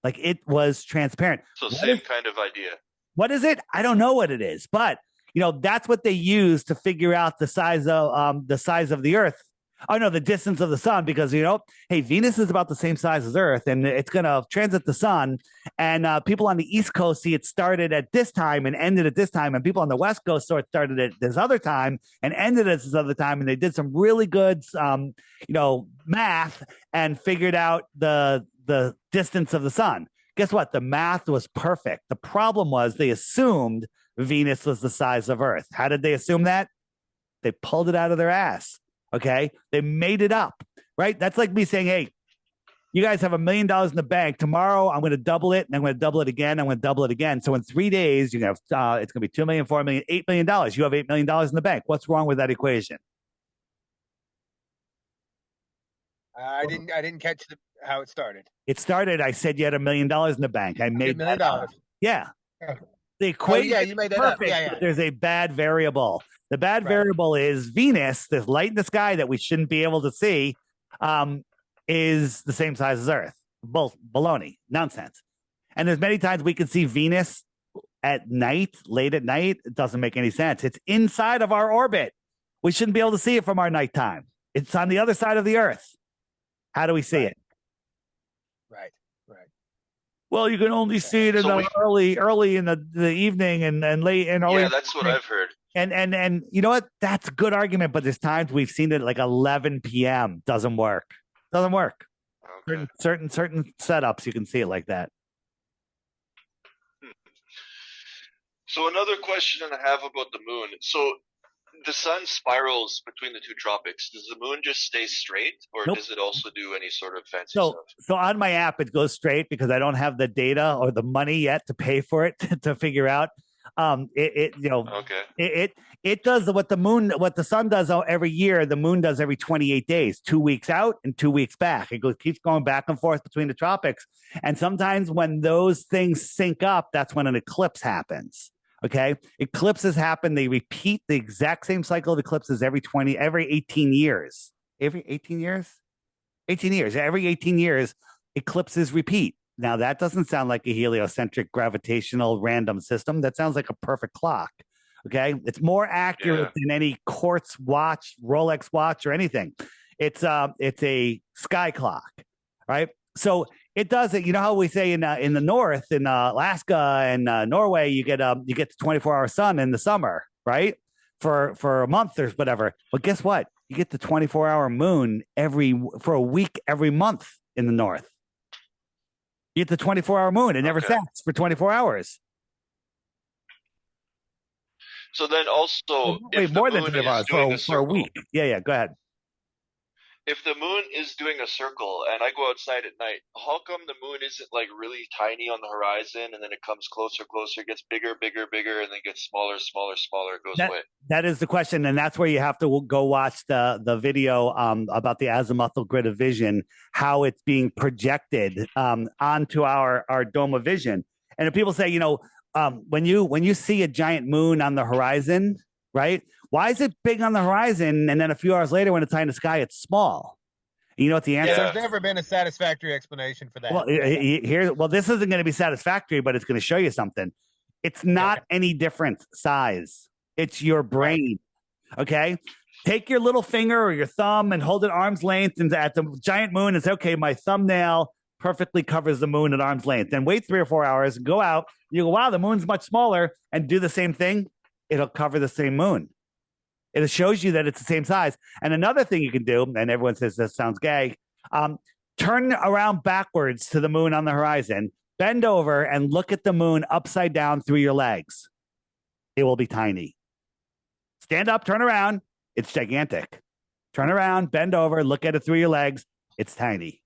Like it was transparent. So same kind of idea. What is it? I don't know what it is, but that's what they use to figure out the size of the Earth. Oh no, the distance of the sun, because hey, Venus is about the same size as Earth, and it's going to transit the sun. And people on the East Coast see it started at this time and ended at this time, and people on the West Coast saw it started at this other time and ended at this other time. And they did some really good, math and figured out the distance of the sun. Guess what? The math was perfect. The problem was they assumed Venus was the size of Earth. How did they assume that? They pulled it out of their ass. Okay. They made it up, right? That's like me saying, hey, you guys have $1 million in the bank. Tomorrow, I'm going to double it, and I'm going to double it again. I'm going to double it again. So in 3 days, you have it's going to be $2 million, $4 million, $8 million. You have $8 million in the bank. What's wrong with that equation? I didn't catch how it started. It started. I said you had $1 million in the bank. I made $1 million. Yeah. The equation you made that perfect, up. but there's a bad variable. The bad variable is Venus, this light in the sky that we shouldn't be able to see, is the same size as Earth. Both baloney, nonsense. And there's many times we can see Venus at night, late at night, it doesn't make any sense. It's inside of our orbit. We shouldn't be able to see it from our nighttime. It's on the other side of the Earth. How do we see it? Right. Well, you can only see it in early in the evening and late and early. Yeah, that's what I've heard. And you know what? That's a good argument, but there's times we've seen it at like 11 p.m. Doesn't work. Okay. Certain setups you can see it like that. So another question I have about the moon. So the sun spirals between the two tropics. Does the moon just stay straight, or Nope. does it also do any sort of fancy So stuff? so on my app it goes straight because I don't have the data or the money yet to pay for it to figure out. Okay. It does what the sun does every year. The moon does every 28 days, 2 weeks out and 2 weeks back. Keeps going back and forth between the tropics. And sometimes when those things sync up, that's when an eclipse happens. Okay. Eclipses happen. They repeat the exact same cycle of eclipses every 18 years. Every 18 years? 18 years. Every 18 years, eclipses repeat. Now, that doesn't sound like a heliocentric gravitational random system. That sounds like a perfect clock. Okay. It's more accurate than any quartz watch, Rolex watch, or anything. It's a sky clock. Right. So it does it. You know how we say in the north, in Alaska and Norway, you get the 24-hour sun in the summer, right? For a month or whatever. But guess what? You get the 24-hour moon for a week every month in the north. You get the 24-hour moon. It never sets for 24 hours. So then also, more than 24 hours for a week. Yeah. Go ahead. If the moon is doing a circle and I go outside at night, how come the moon isn't like really tiny on the horizon and then it comes closer, gets bigger, and then gets smaller, goes away? That is the question. And that's where you have to go watch the video about the azimuthal grid of vision, how it's being projected onto our dome of vision. And if people say, when you see a giant moon on the horizon, right? Why is it big on the horizon and then a few hours later when it's high in the sky, it's small? And you know what the answer is? There's never been a satisfactory explanation for that. Well, this isn't going to be satisfactory, but it's going to show you something. It's not any different size. It's your brain. Okay? Take your little finger or your thumb and hold it arm's length and at the giant moon and say, okay, my thumbnail perfectly covers the moon at arm's length. Then wait 3 or 4 hours and go out. You go, wow, the moon's much smaller, and do the same thing. It'll cover the same moon. It shows you that it's the same size. And another thing you can do, and everyone says this sounds gay, turn around backwards to the moon on the horizon, bend over and look at the moon upside down through your legs. It will be tiny. Stand up, turn around. It's gigantic. Turn around, bend over, look at it through your legs. It's tiny.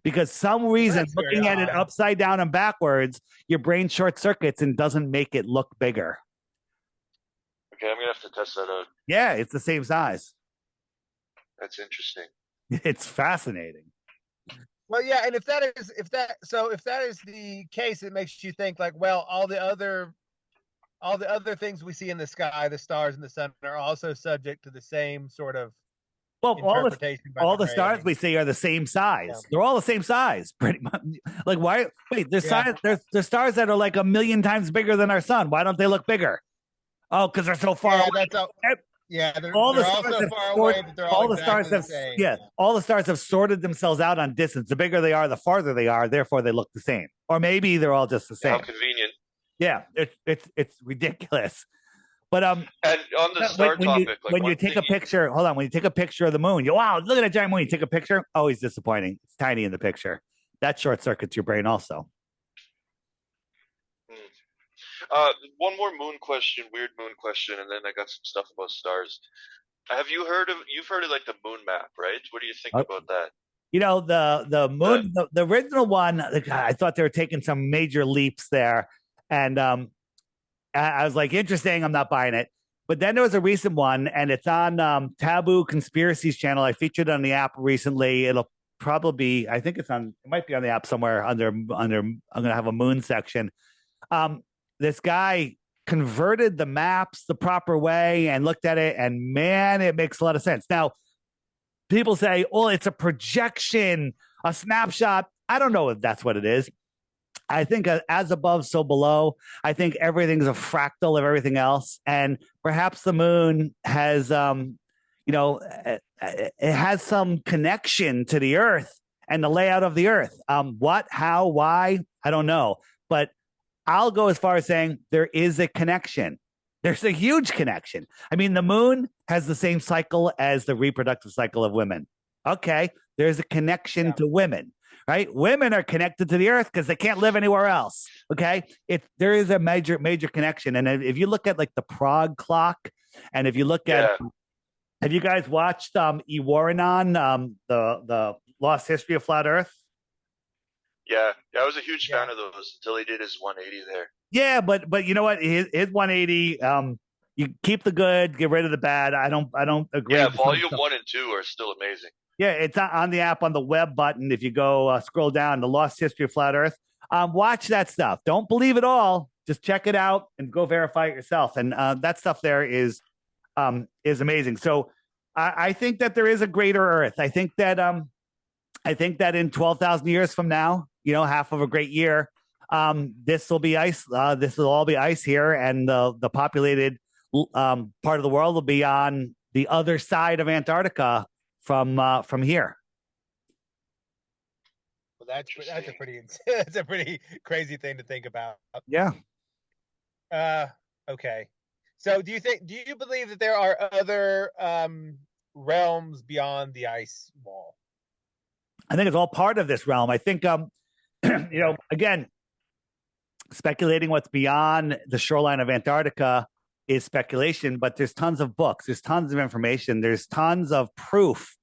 Because some reason looking at it upside down and backwards, your brain short circuits and doesn't make it look bigger. Okay, I'm gonna have to test that out. Yeah, it's the same size. That's interesting. It's fascinating. Well, yeah, and if that is the case, it makes you think like, well, all the other things we see in the sky, the stars and the sun, are also subject to the same sort of interpretation. All the stars we see are the same size. Yeah. They're all the same size, pretty much. Like, why? Wait, there's stars that are like 1,000,000 times bigger than our sun. Why don't they look bigger? Oh, because they're so far away. They're all so far away that they're all exactly the same. Yeah, all the stars have sorted themselves out on distance. The bigger they are, the farther they are. Therefore, they look the same. Or maybe they're all just the same. How convenient. Yeah, it's ridiculous. But and on the star topic, when you take a picture, hold on. When you take a picture of the moon, wow, look at that giant moon. You take a picture. Always disappointing. It's tiny in the picture. That short circuits your brain also. One more weird moon question, and then I got some stuff about stars. You've heard of like the moon map, right? What do you think about that? The moon, the original one, I thought they were taking some major leaps there. And I was like, interesting, I'm not buying it. But then there was a recent one, and it's on Taboo Conspiracies channel. I featured it on the app recently. It'll probably be, it might be on the app somewhere under, I'm going to have a moon section. This guy converted the maps the proper way and looked at it, and man, it makes a lot of sense. Now, people say, oh, it's a projection, a snapshot. I don't know if that's what it is. I think as above, so below. I think everything's a fractal of everything else, and perhaps the moon has, it has some connection to the Earth and the layout of the Earth. What, how, why? I don't know, but I'll go as far as saying there is a connection. There's a huge connection. I mean, the moon has the same cycle as the reproductive cycle of women. Okay, there's a connection to women, right? Women are connected to the earth because they can't live anywhere else. Okay, there is a major connection. And if you look at like the Prague clock, and if you look at, have you guys watched Iwaranon, the Lost History of Flat Earth? Yeah, I was a huge fan of those until he did his 180 there. Yeah, but you know what? His 180. You keep the good, get rid of the bad. I don't agree. Yeah, volume 1 and 2 are still amazing. Yeah, it's on the app on the web button. If you go scroll down, the Lost History of Flat Earth. Watch that stuff. Don't believe it all. Just check it out and go verify it yourself. And that stuff there is amazing. So I think that there is a greater Earth. I think that in 12,000 years from now, half of a great year, this will be ice. This will all be ice here, and the populated part of the world will be on the other side of Antarctica from here. Well, that's a pretty crazy thing to think about. Yeah. Okay. So do you believe that there are other realms beyond the ice wall? I think it's all part of this realm. I think again, speculating what's beyond the shoreline of Antarctica is speculation, but there's tons of books, there's tons of information, there's tons of proof.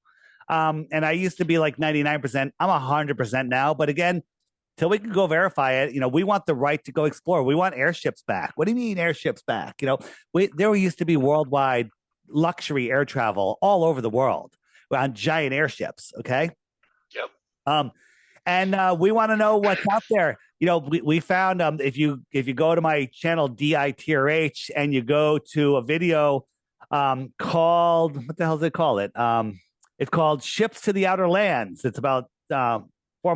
And I used to be like 99%. I'm 100% now. But again, till we can go verify it, we want the right to go explore. We want airships back. What do you mean airships back? There used to be worldwide luxury air travel all over the world on giant airships. Okay. Yep. And we want to know what's out there. We found if you go to my channel DITRH and you go to a video called, what the hell does it call it? It's called Ships to the Outer Lands. It's about 4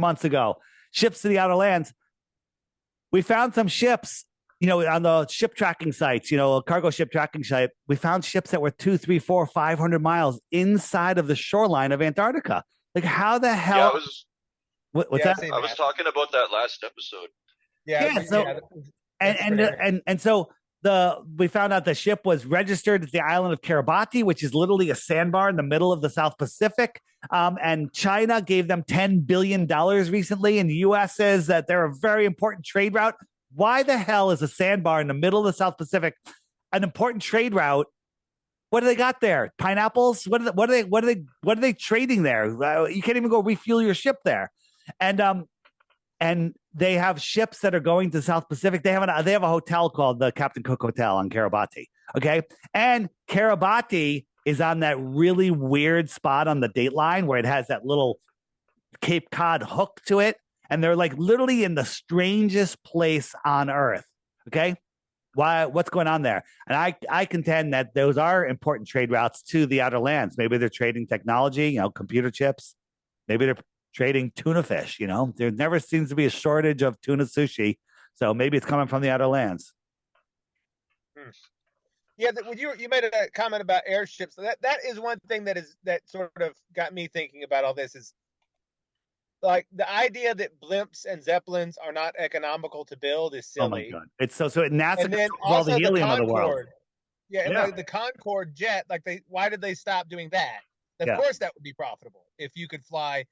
months ago. Ships to the Outer Lands. We found some ships, on the ship tracking sites, a cargo ship tracking site. We found ships that were 200, 300, 400, 500 miles inside of the shoreline of Antarctica. Like, how the hell? Yeah, what's that? I was talking about that last episode. So we found out the ship was registered at the island of Kiribati, which is literally a sandbar in the middle of the South Pacific. And China gave them $10 billion recently. And the U.S. says that they're a very important trade route. Why the hell is a sandbar in the middle of the South Pacific an important trade route? What do they got there? Pineapples? What are they trading there? You can't even go refuel your ship there. And they have ships that are going to South Pacific. They have a hotel called the Captain Cook Hotel on Kiribati. Okay. And Kiribati is on that really weird spot on the dateline where it has that little Cape Cod hook to it. And they're like literally in the strangest place on earth. Okay. What's going on there? And I contend that those are important trade routes to the outer lands. Maybe they're trading technology, computer chips. Maybe they're trading tuna fish. There never seems to be a shortage of tuna sushi. So maybe it's coming from the outer lands. Yeah, you made a comment about airships. That is one thing that sort of got me thinking about all this is like the idea that blimps and zeppelins are not economical to build is silly. Oh my God. It's so NASA and then controls all the helium of the world. Yeah, like the Concorde jet, why did they stop doing that? Of course that would be profitable if you could fly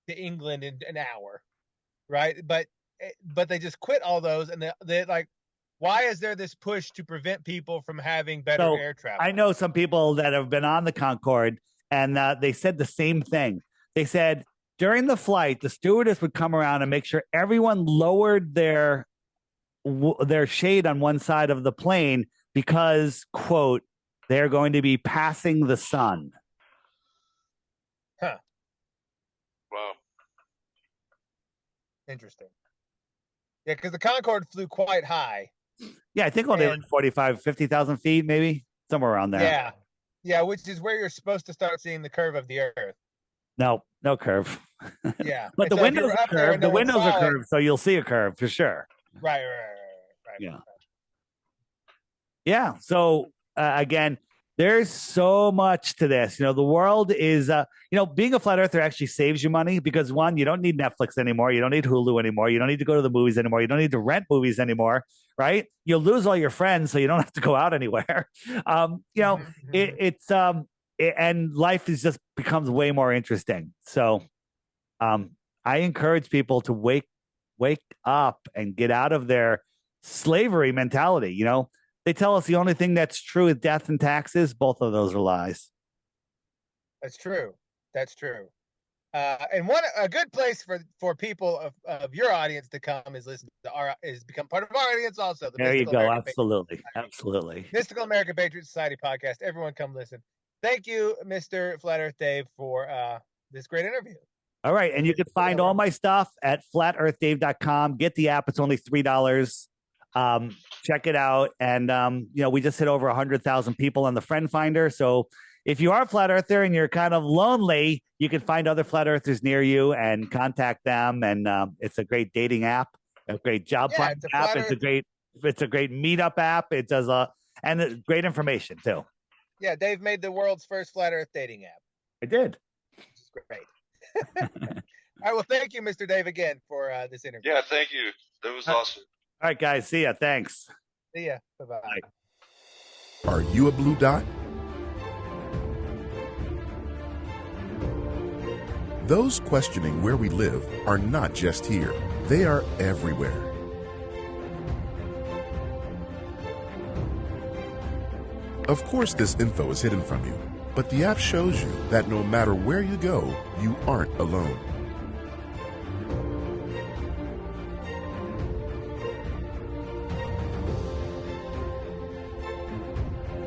to England in an hour, right? But they just quit all those, and they like, why is there this push to prevent people from having better air travel? I know some people that have been on the Concorde, and they said the same thing. They said during the flight, the stewardess would come around and make sure everyone lowered their shade on one side of the plane because, quote, they're going to be passing the sun. Huh. Wow. Interesting. Yeah, because the Concorde flew quite high. Yeah, I think only like 45, 50,000 feet, maybe somewhere around there. Yeah. Yeah, which is where you're supposed to start seeing the curve of the Earth. No curve. Yeah. But And the so if you windows were are up there curved. and The no one windows are saw it, curved, so you'll see a curve for sure. right. Yeah. Yeah. So again, there's so much to this. You know, the world is, being a flat earther actually saves you money because one, you don't need Netflix anymore. You don't need Hulu anymore. You don't need to go to the movies anymore. You don't need to rent movies anymore. Right. You'll lose all your friends, so you don't have to go out anywhere. And life is just becomes way more interesting. So, I encourage people to wake up and get out of their slavery mentality. They tell us the only thing that's true is death and taxes. Both of those are lies. That's true. That's true. And a good place for people of your audience to come is become part of our audience also. There you go. American Absolutely. Absolutely. Mystical American Patriot Society podcast. Everyone come listen. Thank you, Mr. Flat Earth Dave, for this great interview. All right. And you can find all my stuff at flatearthdave.com. Get the app. It's only $3. Check it out. And, we just hit over 100,000 people on the Friend Finder. So if you are a flat earther and you're kind of lonely, you can find other flat earthers near you and contact them. And it's a great dating app, a great job finding app. It's a great meetup app. It does and great information too. Yeah, Dave made the world's first flat earth dating app. I did. It's great. All right. Well, thank you, Mr. Dave, again for this interview. Yeah, thank you. That was awesome. All right, guys. See ya. Thanks. See ya. Bye-bye. Bye. Are you a blue dot? Those questioning where we live are not just here. They are everywhere. Of course, this info is hidden from you, but the app shows you that no matter where you go, you aren't alone.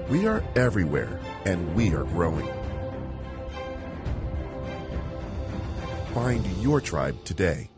We are everywhere, and we are growing. Find your tribe today.